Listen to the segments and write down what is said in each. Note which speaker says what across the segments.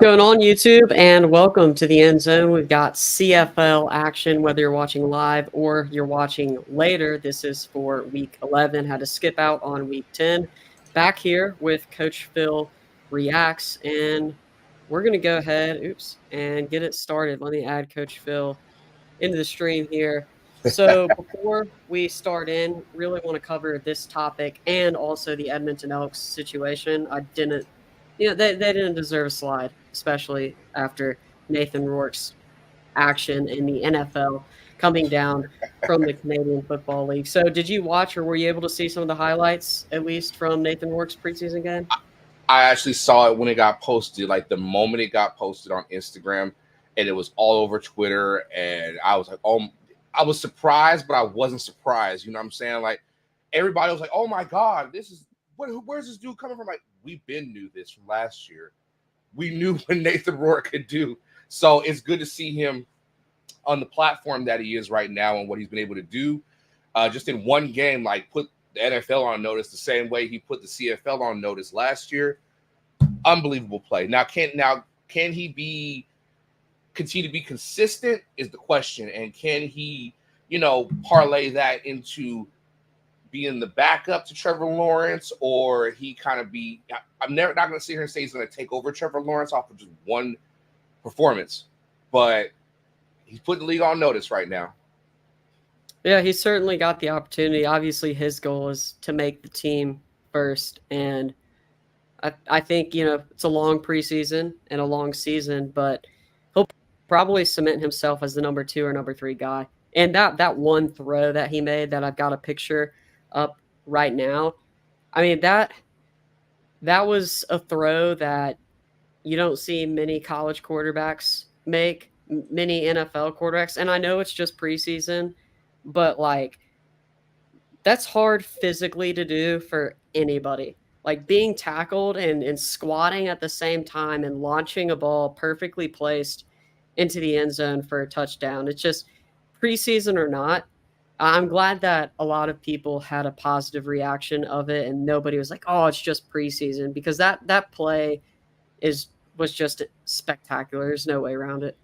Speaker 1: going on, YouTube? And welcome to the End Zone. We've got CFL action, whether you're watching live or you're watching later. This is for week 11. Had to skip out on week 10. Back here with Coach Phil Reacts, and we're going to go ahead, and get it started. Let me add Coach Phil into the stream here. So before we start in, really want to cover this topic and also the Edmonton Elks situation. They didn't deserve a slide, especially after Nathan Rourke's action in the NFL coming down from the Canadian Football League. So did you watch or were you able to see some of the highlights, at least from Nathan Rourke's preseason game?
Speaker 2: I actually saw it when it got posted, like the moment it got posted on Instagram, and it was all over Twitter. And I was like, oh, I was surprised, but I wasn't surprised. You know what I'm saying? Like everybody was like, oh my God, where's this dude coming from? Like, we've been knew this from last year. We knew what Nathan Rourke could do. So it's good to see him on the platform that he is right now and what he's been able to do. Just in one game, like put the NFL on notice the same way he put the CFL on notice last year. Unbelievable play. Now can he continue to be consistent is the question, and can he, parlay that into being the backup to Trevor Lawrence, or he kind of be? I'm not going to sit here and say he's going to take over Trevor Lawrence off of just one performance, but he's putting the league on notice right now.
Speaker 1: Yeah, he's certainly got the opportunity. Obviously, his goal is to make the team first, and I think it's a long preseason and a long season, but he'll probably cement himself as the number 2 or number 3 guy. And that one throw that he made that I've got a picture up right now, I mean that was a throw that you don't see many college quarterbacks make, many NFL quarterbacks, and I know it's just preseason, but like that's hard physically to do for anybody. Like being tackled and squatting at the same time and launching a ball perfectly placed into the end zone for a touchdown. It's just preseason or not. I'm glad that a lot of people had a positive reaction of it and nobody was like, "Oh, it's just preseason," because that play was just spectacular. There's no way around it.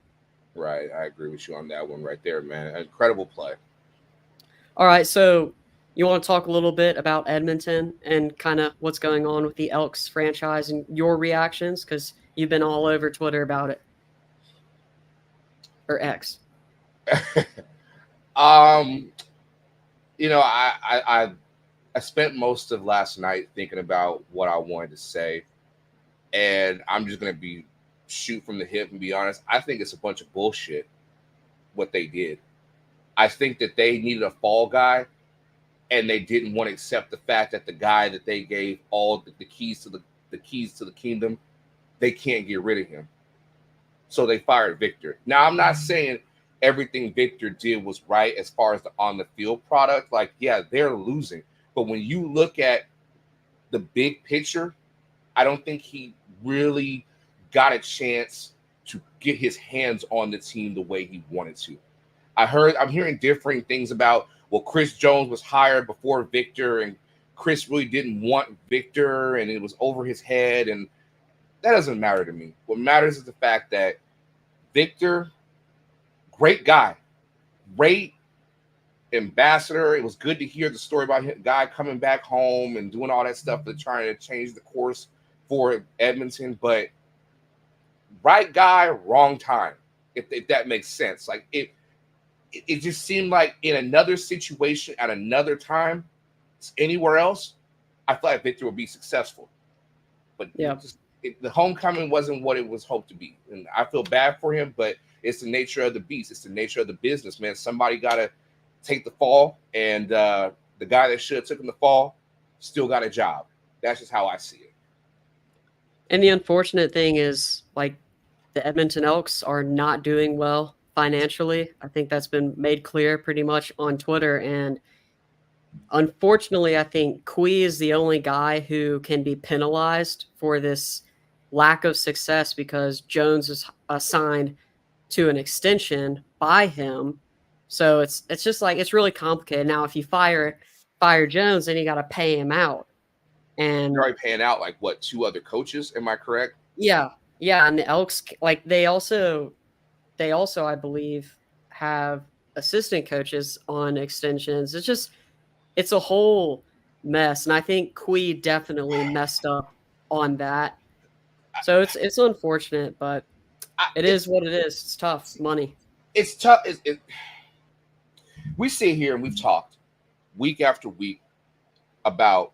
Speaker 2: Right. I agree with you on that one right there, man. Incredible play.
Speaker 1: All right, so you want to talk a little bit about Edmonton and kind of what's going on with the Elks franchise and your reactions, because you've been all over Twitter about it, or X.
Speaker 2: I spent most of last night thinking about what I wanted to say, and I'm just gonna shoot from the hip and be honest. I think it's a bunch of bullshit what they did. I think that they needed a fall guy, and they didn't want to accept the fact that the guy that they gave all the keys to the keys to the kingdom, they can't get rid of him. So they fired Victor. Now, I'm not saying everything Victor did was right as far as the on the field product. Like, yeah, they're losing. But when you look at the big picture, I don't think he really got a chance to get his hands on the team the way he wanted to. I'm hearing differing things about, well, Chris Jones was hired before Victor, and Chris really didn't want Victor, and it was over his head, and that doesn't matter to me. What matters is the fact that Victor, great guy, great ambassador. It was good to hear the story about him, guy coming back home and doing all that stuff to trying to change the course for Edmonton, but right guy, wrong time, if that makes sense. Like it just seemed like in another situation at another time, anywhere else, I thought like Victor would be successful. But yeah, the homecoming wasn't what it was hoped to be. And I feel bad for him, but it's the nature of the beast. It's the nature of the business, man. Somebody got to take the fall, and the guy that should have taken the fall still got a job. That's just how I see it.
Speaker 1: And the unfortunate thing is, like, the Edmonton Elks are not doing well financially. I think that's been made clear pretty much on Twitter. And unfortunately, I think Kui is the only guy who can be penalized for this lack of success because Jones is assigned to an extension by him. So it's just like, it's really complicated. Now, if you fire Jones, then you got to pay him out. And
Speaker 2: you're already paying out like what, 2 other coaches? Am I correct?
Speaker 1: Yeah. Yeah, and the Elks, like they also I believe have assistant coaches on extensions. It's a whole mess, and I think Quee definitely messed up on that. So it's unfortunate, but it is what it is. It's tough money.
Speaker 2: It's tough. We sit here and we've talked week after week about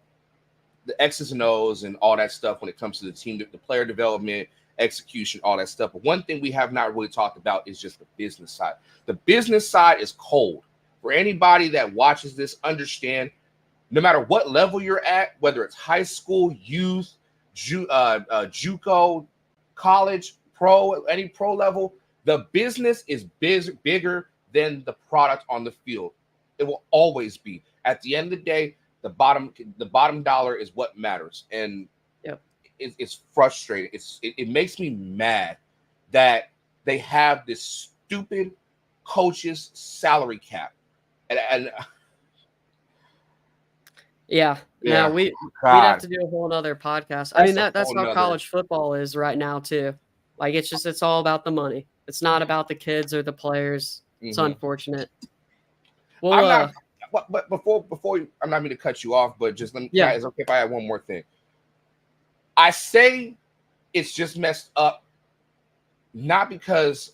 Speaker 2: the X's and O's and all that stuff when it comes to the team, the player development, execution, all that stuff. But one thing we have not really talked about is just the business side. The business side is cold. For anybody that watches this, no matter what level you're at, whether it's high school, youth, JUCO, college, pro, any pro level, the business is bigger than the product on the field. It will always be. At the end of the day, the bottom dollar is what matters, and
Speaker 1: Yep.
Speaker 2: it's frustrating. It makes me mad that they have this stupid coach's salary cap, and
Speaker 1: Yeah. Now
Speaker 2: yeah,
Speaker 1: we'd have
Speaker 2: God,
Speaker 1: to do a whole other podcast. I mean
Speaker 2: that's a
Speaker 1: that's
Speaker 2: whole
Speaker 1: how
Speaker 2: nother.
Speaker 1: college football is right now too. Like it's all about the money. It's not about the kids or the players. It's
Speaker 2: Mhm.
Speaker 1: unfortunate. Well,
Speaker 2: I'm not. But I'm not mean to cut you off, but just let me.
Speaker 1: yeah,
Speaker 2: Is it okay if I add one more thing? I say it's just messed up, not because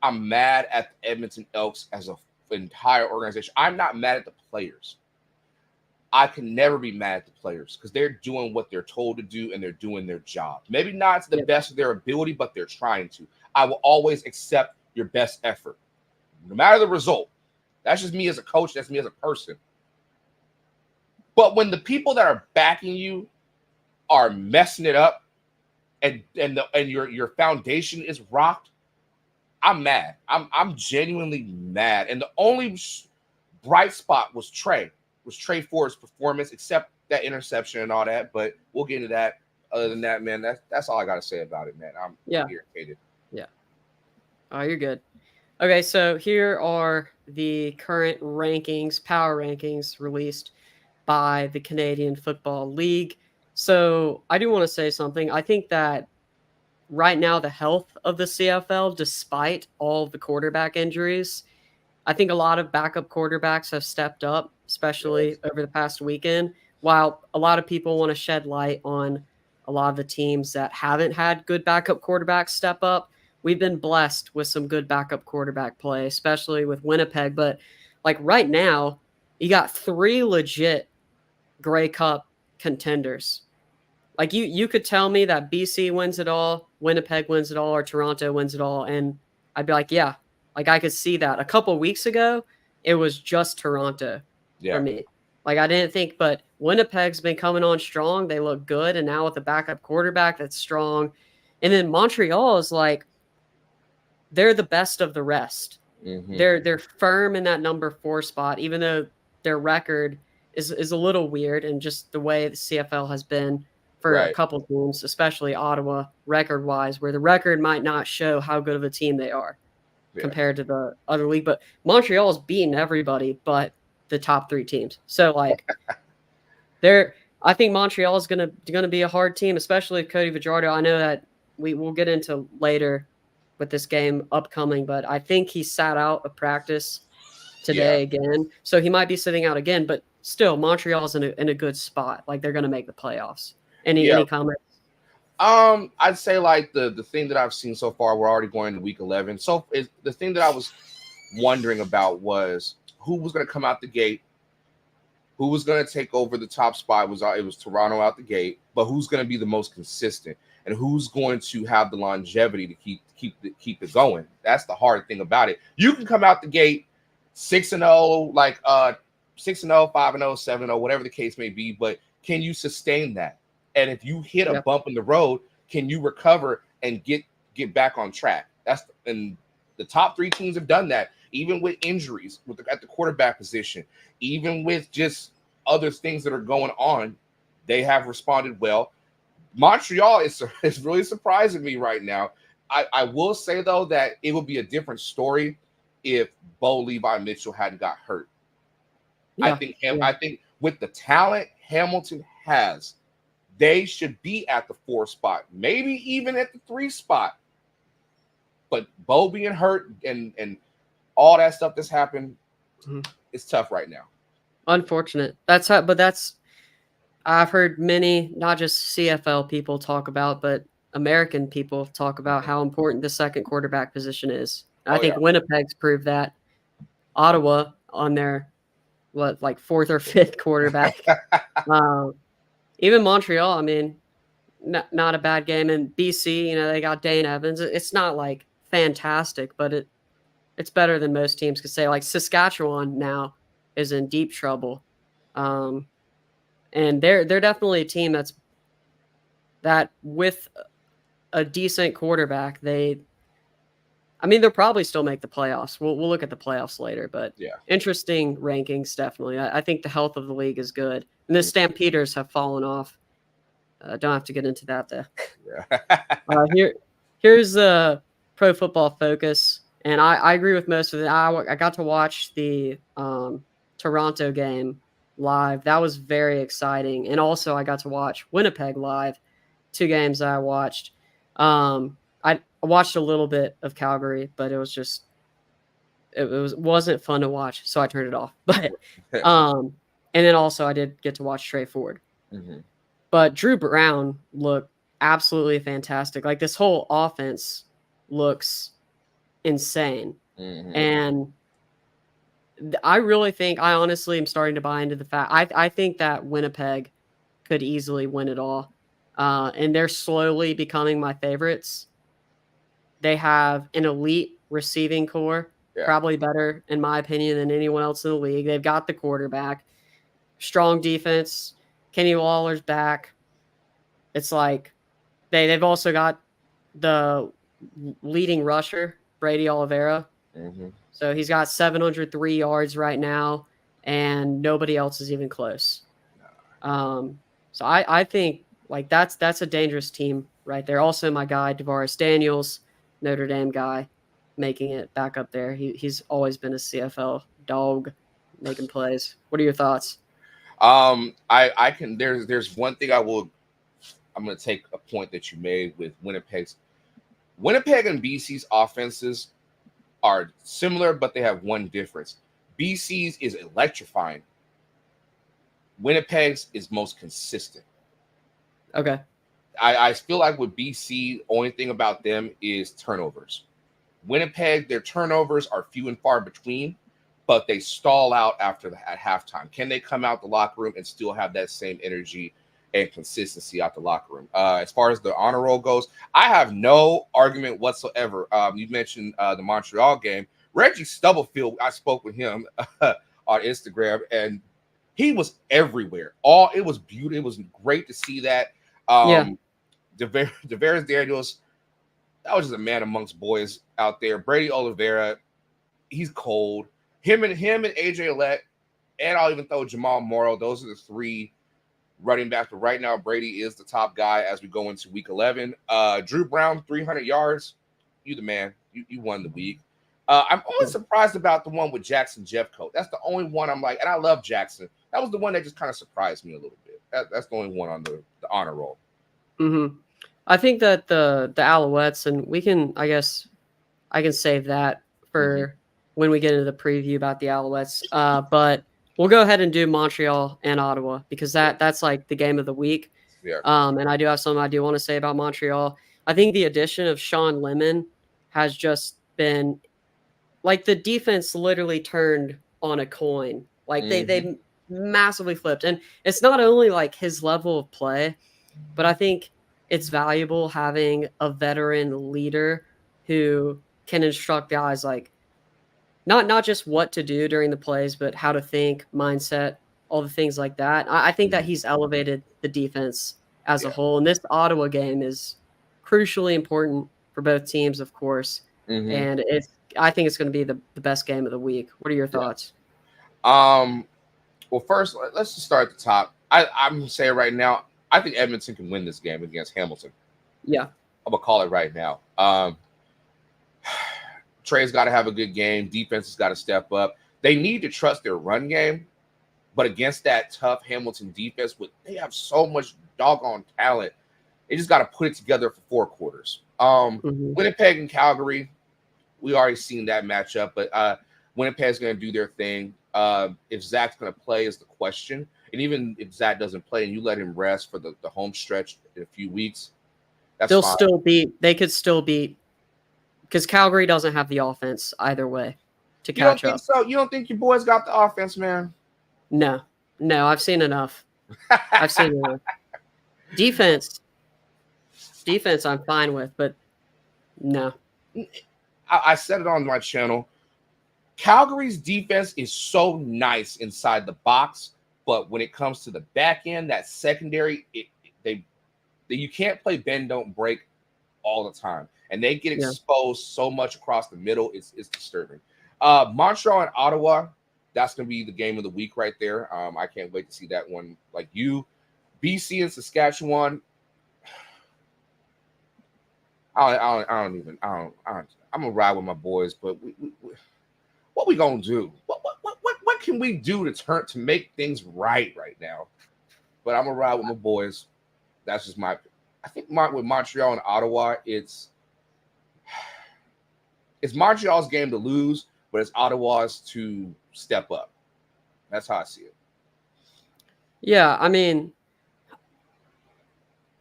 Speaker 2: I'm mad at the Edmonton Elks as a entire organization. I'm not mad at the players. I can never be mad at the players because they're doing what they're told to do and they're doing their job. Maybe not to the
Speaker 1: yeah,
Speaker 2: best of their ability, but they're trying to. I will always accept your best effort, no matter the result. That's just me as a coach. That's me as a person. But when the people that are backing you are messing it up and your foundation is rocked, I'm mad. I'm genuinely mad. And the only bright spot was Trey Ford's performance, except that interception and all that. But we'll get into that. Other than that, man, that's all I got to say about it, man. I'm
Speaker 1: yeah,
Speaker 2: irritated.
Speaker 1: yeah. Oh, you're good. Okay, so here are the current rankings, power rankings released by the Canadian Football League. So I do want to say something. I think that right now the health of the CFL, despite all of the quarterback injuries, I think a lot of backup quarterbacks have stepped up, especially
Speaker 2: Yes.
Speaker 1: over the past weekend. While a lot of people want to shed light on a lot of the teams that haven't had good backup quarterbacks step up, we've been blessed with some good backup quarterback play, especially with Winnipeg. But like right now, you got three legit Grey Cup contenders. Like you could tell me that BC wins it all, Winnipeg wins it all, or Toronto wins it all, and I'd be like, yeah, like I could see that. A couple weeks ago, it was just Toronto for
Speaker 2: Yeah.
Speaker 1: me. Like I didn't think, but Winnipeg's been coming on strong. They look good, and now with a backup quarterback that's strong, and then Montreal is like they're the best of the rest.
Speaker 2: Mm-hmm.
Speaker 1: They're firm in that number 4 spot, even though their record is a little weird, and just the way the CFL has been for a
Speaker 2: Right.
Speaker 1: couple teams, especially Ottawa, record wise, where the record might not show how good of a team they are
Speaker 2: Yeah.
Speaker 1: compared to the other league. But Montreal's beaten everybody but the top 3 teams. So like they're I think Montreal is gonna be a hard team, especially if Cody Fajardo. I know that we'll get into later with this game upcoming, but I think he sat out of practice
Speaker 2: Yeah.
Speaker 1: today again, so he might be sitting out again. But still, Montreal's in a good spot. Like they're gonna make the playoffs.
Speaker 2: Yeah.
Speaker 1: Any comments?
Speaker 2: I'd say like the thing that I've seen so far, we're already going to week 11. So is the thing that I was wondering about was who was going to come out the gate, who was going to take over the top spot. It was Toronto out the gate, but who's going to be the most consistent and who's going to have the longevity to keep it going. That's the hard thing about it. You can come out the gate 6-0, like 6-0, 5-0, 7-0, whatever the case may be, but can you sustain that? And if you hit a
Speaker 1: Yep.
Speaker 2: bump in the road, can you recover and get back on track? And the top 3 teams have done that, even with injuries at the quarterback position, even with just other things that are going on. They have responded well. Montreal is really surprising me right now. I will say though that it would be a different story if Bo Levi Mitchell hadn't got hurt.
Speaker 1: Yeah.
Speaker 2: I think with the talent Hamilton has, They should be at the 4 spot, maybe even at the 3 spot. But Bo being hurt and all that stuff that's happened, it's tough right now.
Speaker 1: Unfortunate. That's I've heard many, not just CFL people talk about, but American people talk about how important the second quarterback position is. I
Speaker 2: Oh
Speaker 1: think
Speaker 2: yeah.
Speaker 1: Winnipeg's proved that. Ottawa on their like fourth or fifth quarterback. Um, Even Montreal, I mean, not a bad game. And BC, they got Dane Evans. It's not like fantastic, but it's better than most teams could say. Like Saskatchewan now is in deep trouble, and they're definitely a team that with a decent quarterback, they'll probably still make the playoffs. We'll look at the playoffs later, but
Speaker 2: Yeah.
Speaker 1: interesting rankings definitely. I think the health of the league is good, and the Stampeders have fallen off. Don't have to get into that though.
Speaker 2: Yeah.
Speaker 1: Here's the Pro Football Focus, and I agree with most of it. I got to watch the Toronto game live. That was very exciting, and also I got to watch Winnipeg live. Two games that I watched. I watched a little bit of Calgary, but it wasn't fun to watch, so I turned it off. But and then also I did get to watch Trey Ford.
Speaker 2: Mm-hmm.
Speaker 1: But Drew Brown looked absolutely fantastic. Like this whole offense looks insane.
Speaker 2: Mm-hmm.
Speaker 1: And I honestly am starting to buy into the fact. I think that Winnipeg could easily win it all. And they're slowly becoming my favorites. They have an elite receiving core,
Speaker 2: Yeah.
Speaker 1: probably better, in my opinion, than anyone else in the league. They've got the quarterback, strong defense. Kenny Waller's back. It's like they've also got the leading rusher, Brady Oliveira.
Speaker 2: Mm-hmm.
Speaker 1: So he's got 703 yards right now, and nobody else is even close. So I think like that's a dangerous team right there. Also, my guy Devaris Daniels, Notre Dame guy, making it back up there. He's always been a CFL dog, making plays. What are your thoughts?
Speaker 2: I can. There's one thing I'm going to take a point that you made with Winnipeg and BC's offenses are similar, but they have one difference. BC's is electrifying. Winnipeg's is most consistent.
Speaker 1: Okay.
Speaker 2: I feel like with BC, only thing about them is turnovers. Winnipeg, their turnovers are few and far between, but they stall out at halftime. Can they come out the locker room and still have that same energy and consistency out the locker room? As far as the honor roll goes, I have no argument whatsoever. You mentioned the Montreal game. Reggie Stubblefield, I spoke with him on Instagram, and he was everywhere. It was beautiful. It was great to see that.
Speaker 1: Yeah.
Speaker 2: Devaris Daniels, that was just a man amongst boys out there. Brady Oliveira, he's cold. Him and AJ Alette, and I'll even throw Jamal Morrow. Those are the three running backs. But right now, Brady is the top guy as we go into week 11. Drew Brown, 300 yards. You the man. You won the week. I'm only surprised about the one with Jackson Jeffcoat. That's the only one I'm like, and I love Jackson. That was the one that just kind of surprised me a little bit. That's the only one on the honor roll.
Speaker 1: Mm-hmm. I think that the Alouettes, and I guess I can save that for when we get into the preview about the Alouettes. But we'll go ahead and do Montreal and Ottawa because that's like the game of the week.
Speaker 2: Yeah.
Speaker 1: And I do have something I do want to say about Montreal. I think the addition of Sean Lemon has just been like the defense literally turned on a coin. Like they massively flipped. And it's not only like his level of play, but I think it's valuable having a veteran leader who can instruct guys like not just what to do during the plays, but how to think, mindset, all the things like that. I think that he's elevated the defense as a whole. And this Ottawa game is crucially important for both teams, of course. And I think it's going to be the best game of the week. What are your thoughts?
Speaker 2: Well, first, let's just start at the top. I'm going to say right now, I think Edmonton can win this game against Hamilton.
Speaker 1: Yeah.
Speaker 2: I'm going to call it right now. Trey's got to have a good game. Defense has got to step up. They need to trust their run game But against that tough Hamilton defense, they have so much doggone talent. They just got to put it together for 4 quarters.
Speaker 1: Mhm.
Speaker 2: Winnipeg and Calgary, we already seen that matchup, but Winnipeg's going to do their thing. If Zach's going to play is the question. And even if Zach doesn't play and you let him rest for the home stretch in a few weeks, that's fine.
Speaker 1: They could still beat, because Calgary doesn't have the offense either way to
Speaker 2: You don't
Speaker 1: catch
Speaker 2: think
Speaker 1: up.
Speaker 2: so? You don't think your boys got the offense, man?
Speaker 1: No, I've seen enough. I've seen enough. Defense, I'm fine with, but no.
Speaker 2: I said it on my channel. Calgary's defense is so nice inside the box, but when it comes to the back end, that secondary, you can't play bend don't break all the time, and they get
Speaker 1: Yeah.
Speaker 2: exposed so much across the middle. It's disturbing. Montreal and Ottawa, that's going to be the game of the week right there. I can't wait to see that one. Like you, BC and Saskatchewan. I'm gonna ride with my boys, but what we gonna do? What can we do to make things right now? But I'm gonna ride with my boys. That's just my. I think with Montreal and Ottawa, it's Montreal's game to lose, but it's Ottawa's to step up. That's how I see it.
Speaker 1: Yeah, I mean,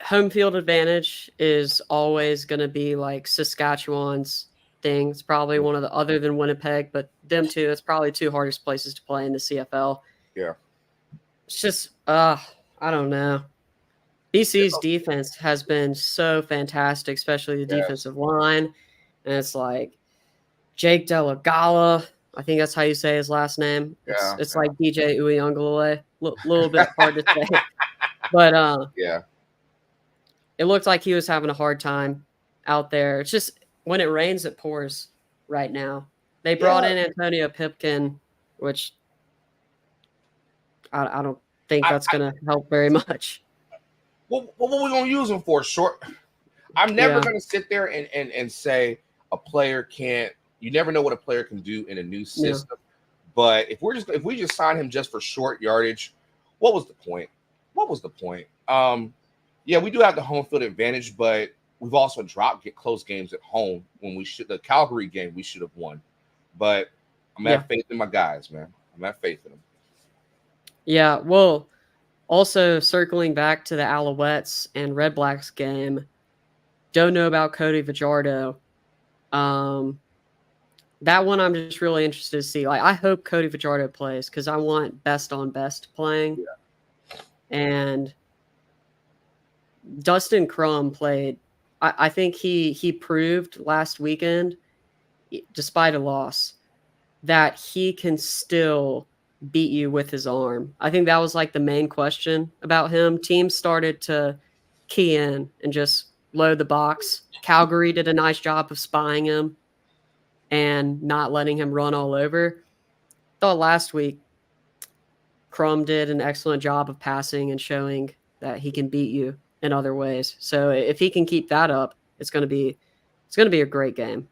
Speaker 1: home field advantage is always going to be like Saskatchewan's thing. It's probably one of the, other than Winnipeg, but them two, it's probably two hardest places to play in the CFL.
Speaker 2: Yeah.
Speaker 1: It's just, I don't know. BC's defense has been so fantastic, especially the defensive line. And it's like Jake Delagala. I think that's how you say his last name. It's like DJ Uyunglele. Little bit hard to say. But
Speaker 2: yeah.
Speaker 1: It looked like he was having a hard time out there. It's just when it rains, it pours right now. They brought in Antonio Pipkin, which I don't think that's going to help very much.
Speaker 2: What are we going to use him for? Short. I'm never going to sit there and say a player can't. You never know what a player can do in a new system. Yeah. But if we just sign him just for short yardage, what was the point? Yeah, we do have the home field advantage, but we've also get close games at home when we should. The Calgary game we should have won, but I'm have faith in my guys, man. I'm have faith in them.
Speaker 1: Yeah, well, also circling back to the Alouettes and Red Blacks game, don't know about Cody Fajardo. That one I'm just really interested to see. Like, I hope Cody Fajardo plays because I want best on best playing.
Speaker 2: Yeah.
Speaker 1: And Dustin Crum played. I think he proved last weekend, despite a loss, that he can still beat you with his arm. I think that was like the main question about him. Teams started to key in and just load the box. Calgary did a nice job of spying him and not letting him run all over. Thought last week Crum did an excellent job of passing and showing that he can beat you in other ways. So if he can keep that up, it's going to be a great game.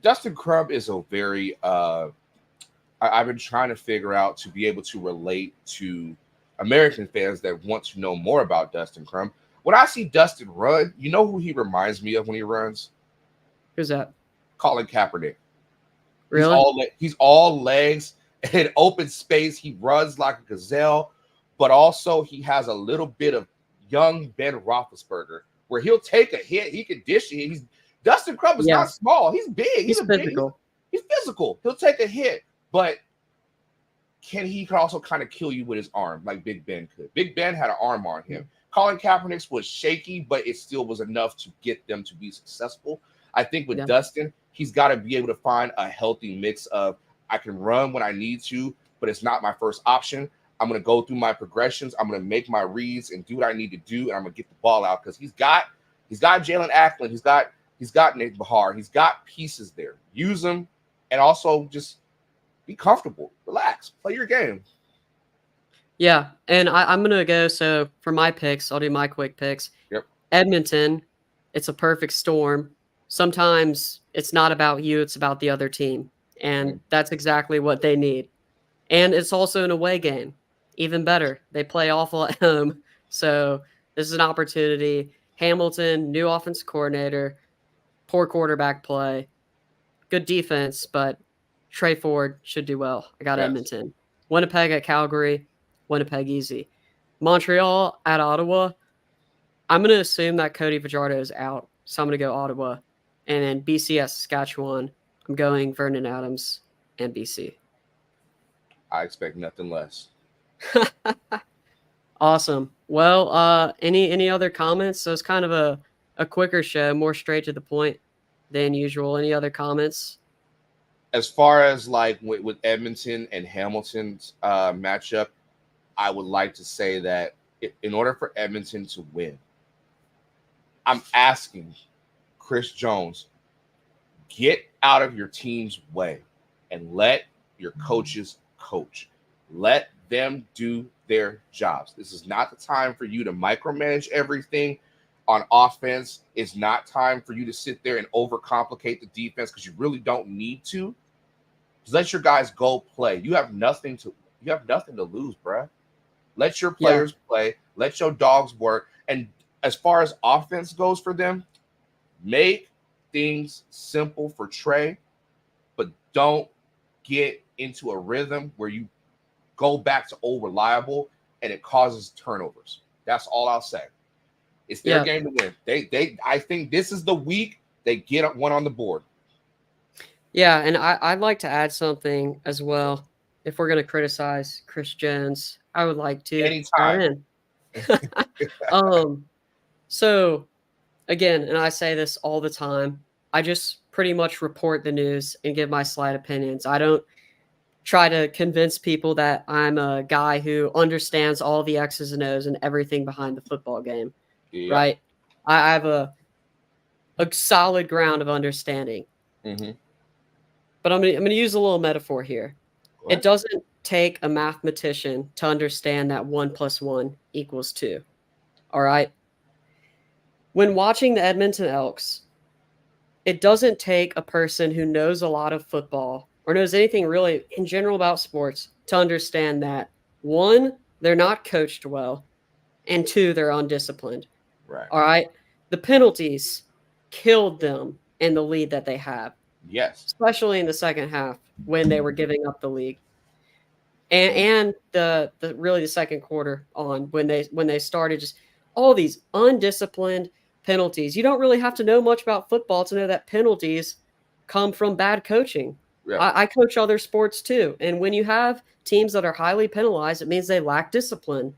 Speaker 2: Dustin Crum is a very I've been trying to figure out to be able to relate to American fans that want to know more about Dustin Crum. When I see Dustin run, you know who he reminds me of when he runs?
Speaker 1: Who's that?
Speaker 2: Colin Kaepernick.
Speaker 1: Really?
Speaker 2: He's all legs and open space. He runs like a gazelle, but also he has a little bit of young Ben Roethlisberger, where he'll take a hit. He can dish it. Dustin Crum is not small. He's big.
Speaker 1: He's physical.
Speaker 2: He's physical. He'll take a hit, but he can also kind of kill you with his arm, like Big Ben could. Big Ben had an arm on him. Colin Kaepernick's was shaky, but it still was enough to get them to be successful. I think with Dustin, he's got to be able to find a healthy mix of I can run when I need to, but it's not my first option. I'm going to go through my progressions. I'm going to make my reads and do what I need to do, and I'm going to get the ball out because he's got Jalen Ackland. He's got Nick Bahar. He's got pieces there. Use them, and also just be comfortable. Relax. Play your game.
Speaker 1: Yeah, and I'm going to go. So for my picks, I'll do my quick picks.
Speaker 2: Yep.
Speaker 1: Edmonton, it's a perfect storm. Sometimes it's not about you, it's about the other team. And that's exactly what they need. And it's also an away game. even better. They play awful at home. So this is an opportunity. Hamilton, new offensive coordinator, poor quarterback play, good defense, but Trey Ford should do well. I got
Speaker 2: Yes.
Speaker 1: Edmonton. Winnipeg at Calgary. Winnipeg easy. Montreal at Ottawa. I'm going to assume that Cody Fajardo is out. So I'm going to go Ottawa. And then BC at Saskatchewan. I'm going Vernon Adams and BC.
Speaker 2: I expect nothing less.
Speaker 1: Awesome. Well, any other comments? So it's kind of a quicker show, more straight to the point than usual. Any other comments?
Speaker 2: As far as like with Edmonton and Hamilton's matchup, I would like to say that in order for Edmonton to win, I'm asking Chris Jones, get out of your team's way and let your coaches coach. Let them do their jobs. This is not the time for you to micromanage everything on offense. It's not time for you to sit there and overcomplicate the defense because you really don't need to. Just let your guys go play. You have nothing to lose, bruh. Let your players play. Let your dogs work. And as far as offense goes for them, make things simple for Trey, but don't get into a rhythm where you go back to old reliable and it causes turnovers. That's all I'll say. It's their game to win. I think this is the week they get one on the board.
Speaker 1: Yeah, and I'd like to add something as well. If we're going to criticize Chris Jones, I would like to
Speaker 2: anytime.
Speaker 1: So again, and I say this all the time, I just pretty much report the news and give my slight opinions. I don't try to convince people that I'm a guy who understands all the X's and O's and everything behind the football game.
Speaker 2: Yep.
Speaker 1: Right? I have a solid ground of understanding.
Speaker 2: Mm-hmm.
Speaker 1: But I'm gonna use a little metaphor here.
Speaker 2: What?
Speaker 1: It doesn't take a mathematician to understand that 1 + 1 = 2. All right? When watching the Edmonton Elks, it doesn't take a person who knows a lot of football or knows anything really in general about sports to understand that, one, they're not coached well, and two, they're undisciplined.
Speaker 2: Right.
Speaker 1: All right? The penalties killed them in the lead that they have.
Speaker 2: Yes.
Speaker 1: Especially in the second half when they were giving up the league. And the really the second quarter on when they started just all these undisciplined penalties. You don't really have to know much about football to know that penalties come from bad coaching.
Speaker 2: Yeah.
Speaker 1: I coach other sports too. And when you have teams that are highly penalized, it means they lack discipline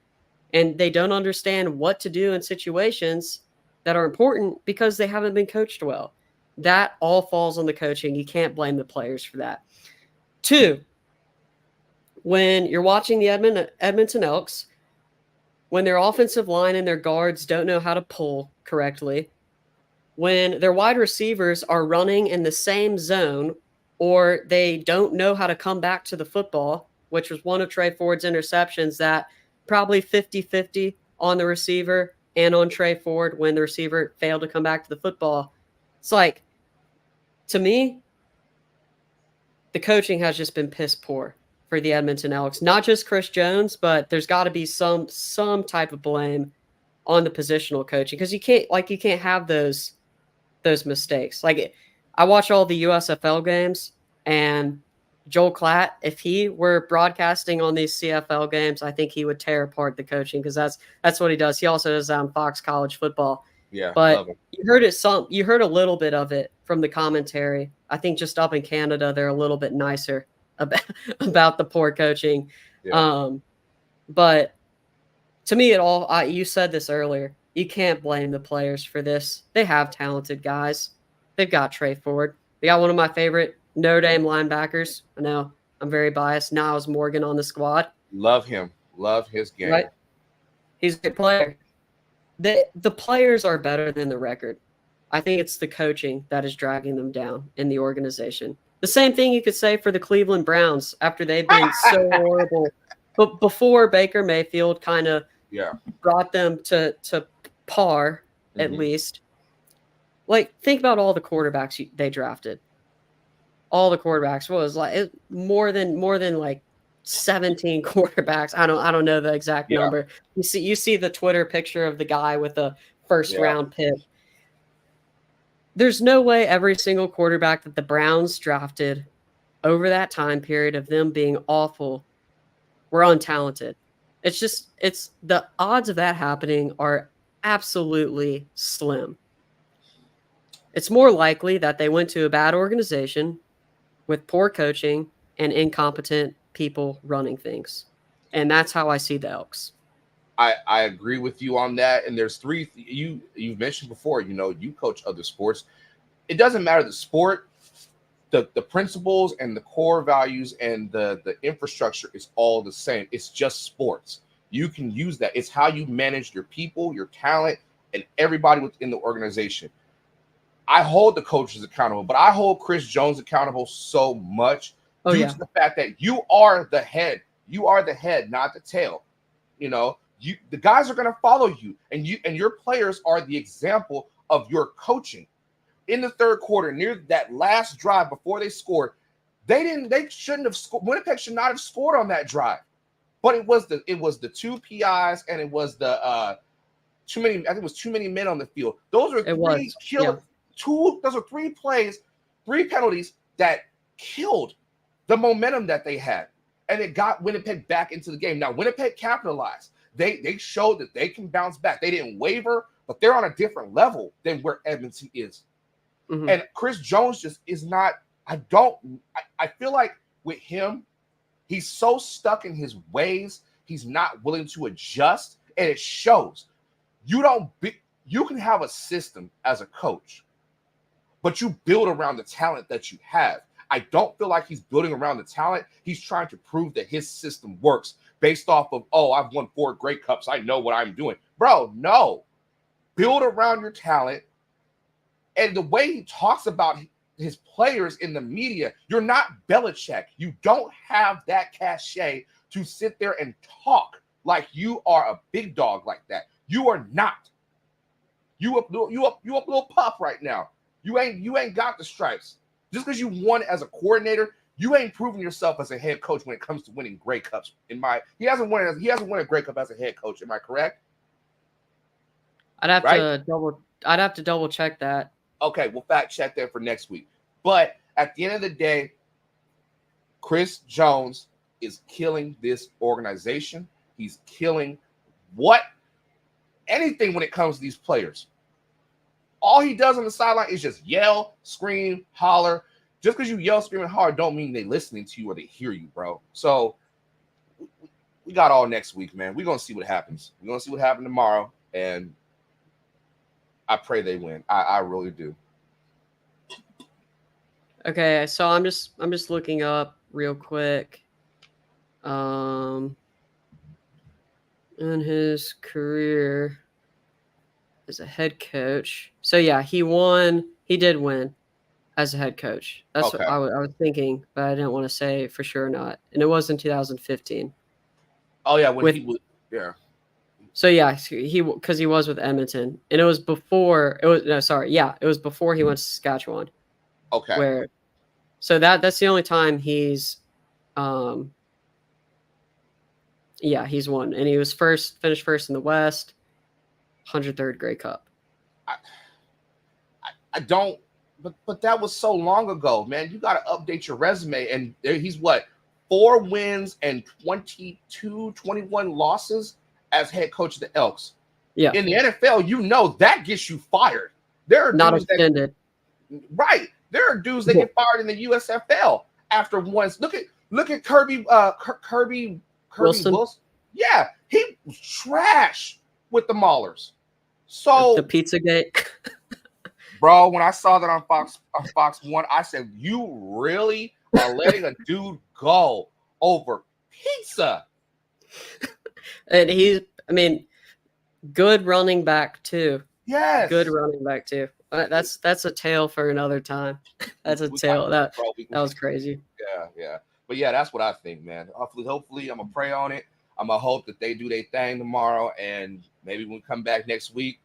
Speaker 1: and they don't understand what to do in situations that are important because they haven't been coached well. That all falls on the coaching. You can't blame the players for that. Two, when you're watching the Edmonton Elks, when their offensive line and their guards don't know how to pull correctly, when their wide receivers are running in the same zone or they don't know how to come back to the football, which was one of Trey Ford's interceptions that probably 50-50 on the receiver and on Trey Ford when the receiver failed to come back to the football. It's like, to me, the coaching has just been piss poor for the Edmonton Elks. Not just Chris Jones, but there's got to be some type of blame on the positional coaching because you can't have those mistakes. Like, I watch all the USFL games, and Joel Klatt, if he were broadcasting on these CFL games, I think he would tear apart the coaching because that's what he does. He also does on Fox College Football.
Speaker 2: Yeah,
Speaker 1: but you heard a little bit of it from the commentary. I think just up in Canada, they're a little bit nicer about the poor coaching.
Speaker 2: Yeah.
Speaker 1: But to me, you said this earlier. You can't blame the players for this. They have talented guys. They've got Trey Ford. They got one of my favorite Notre Dame linebackers. I know I'm very biased. Niles Morgan on the squad.
Speaker 2: Love him. Love his game.
Speaker 1: Right? He's a good player. The players are better than the record. I think it's the coaching that is dragging them down in the organization. The same thing you could say for the Cleveland Browns after they've been so horrible. But before Baker Mayfield kind of brought them to par, at least. Like, think about all the quarterbacks they drafted. All the quarterbacks was like more than like 17 quarterbacks. I don't know the exact
Speaker 2: Yeah,
Speaker 1: number. You see the Twitter picture of the guy with a first
Speaker 2: yeah.
Speaker 1: round pick. There's no way every single quarterback that the Browns drafted over that time period of them being awful were untalented. It's the odds of that happening are absolutely slim. It's more likely that they went to a bad organization with poor coaching and incompetent people running things. And that's how I see the Elks.
Speaker 2: I agree with you on that. And there's three you've mentioned before. You know, you coach other sports. It doesn't matter the sport, the principles and the core values and the infrastructure is all the same. It's just sports. You can use that. It's how you manage your people, your talent, and everybody within the organization. I hold the coaches accountable, but I hold Chris Jones accountable so much
Speaker 1: Oh
Speaker 2: due
Speaker 1: yeah.
Speaker 2: to the fact that you are the head. You are the head, not the tail. You know, the guys are going to follow you, and your players are the example of your coaching. In the third quarter, near that last drive before they scored, they shouldn't have scored. Winnipeg should not have scored on that drive. But it was the two PIs and it was the too many. I think it was too many men on the field. Those are
Speaker 1: It
Speaker 2: three
Speaker 1: was. Yeah.
Speaker 2: Those are three plays, three penalties that killed the momentum that they had, and it got Winnipeg back into the game. Now Winnipeg capitalized. They showed that they can bounce back. They didn't waver, but they're on a different level than where Edmonton is.
Speaker 1: Hmm.
Speaker 2: And Chris Jones just is not. I feel like with him, he's so stuck in his ways. He's not willing to adjust, and it shows. You can have a system as a coach, but you build around the talent that you have. I don't feel like he's building around the talent. He's trying to prove that his system works based off of, oh, I've won 4 Grey Cups. I know what I'm doing. Bro, no. Build around your talent. And the way he talks about his players in the media, you're not Belichick. You don't have that cachet to sit there and talk like you are a big dog like that. You are not. You up little pup right now. You ain't got the stripes. Just because you won as a coordinator, you ain't proven yourself as a head coach when it comes to winning Grey Cups. He hasn't won a Grey Cup as a head coach. Am I correct? Right?
Speaker 1: I'd have to double check that.
Speaker 2: Okay, we'll fact check that for next week. But at the end of the day, Chris Jones is killing this organization. He's killing anything when it comes to these players. All he does on the sideline is just yell, scream, holler. Just because you yell, scream, and holler don't mean they listening to you or they hear you, bro. So we got all next week, man. We're gonna see what happens. We're gonna see what happens tomorrow, and I pray they win. I really do.
Speaker 1: Okay, so I'm just looking up real quick. In his career as a head coach. So yeah, he did win as a head coach. That's what
Speaker 2: Okay.
Speaker 1: I was thinking, but I didn't want to say for sure or not. And it was in 2015.
Speaker 2: Oh yeah, when
Speaker 1: With
Speaker 2: he was yeah.
Speaker 1: So yeah, because he was with Edmonton, and it was before it was no sorry yeah it was before he went to Saskatchewan.
Speaker 2: Okay.
Speaker 1: Where so that's the only time um he's won, and he was finished first in the West, 103rd Grey Cup.
Speaker 2: I, I don't but that was so long ago, man. You got to update your resume. And he's what, 4 wins and 21 losses as head coach of the Elks.
Speaker 1: Yeah,
Speaker 2: In the NFL, you know that gets you fired. There are
Speaker 1: not
Speaker 2: dudes that
Speaker 1: extended.
Speaker 2: right. There are dudes that
Speaker 1: Yeah.
Speaker 2: get fired in the USFL after once. Look at Kirby
Speaker 1: Wilson,
Speaker 2: Wilson. Yeah, he was trash with the Maulers.
Speaker 1: the
Speaker 2: So,
Speaker 1: Pizzagate.
Speaker 2: bro, when I saw that on Fox 1, I said, "You really are letting a dude go over pizza?"
Speaker 1: And I mean, good running back too. Good
Speaker 2: Yes.
Speaker 1: running back too. That's a tale for another time. That's a
Speaker 2: We got
Speaker 1: tale.
Speaker 2: bro.
Speaker 1: That was crazy.
Speaker 2: Yeah. But yeah, that's what I think, man. Hopefully, I'm gonna pray on it. I'm gonna hope that they do their thing tomorrow, and maybe when we come back next week,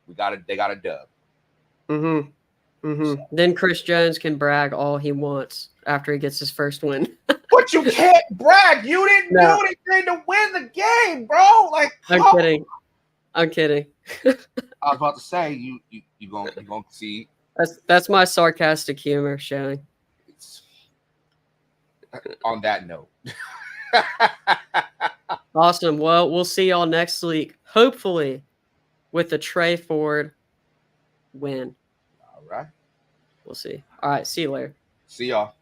Speaker 2: they got a dub.
Speaker 1: Mm-hmm.
Speaker 2: So,
Speaker 1: Mm-hmm. Then Chris Jones can brag all he wants after he gets his first win.
Speaker 2: but But you can't brag. You didn't
Speaker 1: No.
Speaker 2: do anything to win the game, bro. Like,
Speaker 1: I'm
Speaker 2: come
Speaker 1: kidding. I'm kidding.
Speaker 2: I was about to say you gonna see.
Speaker 1: That's my sarcastic humor showing.
Speaker 2: It's, on that note.
Speaker 1: Awesome. Well, we'll see y'all next week. Hopefully, with the Trey Ford win.
Speaker 2: All right.
Speaker 1: We'll see. All right. See you later.
Speaker 2: See y'all.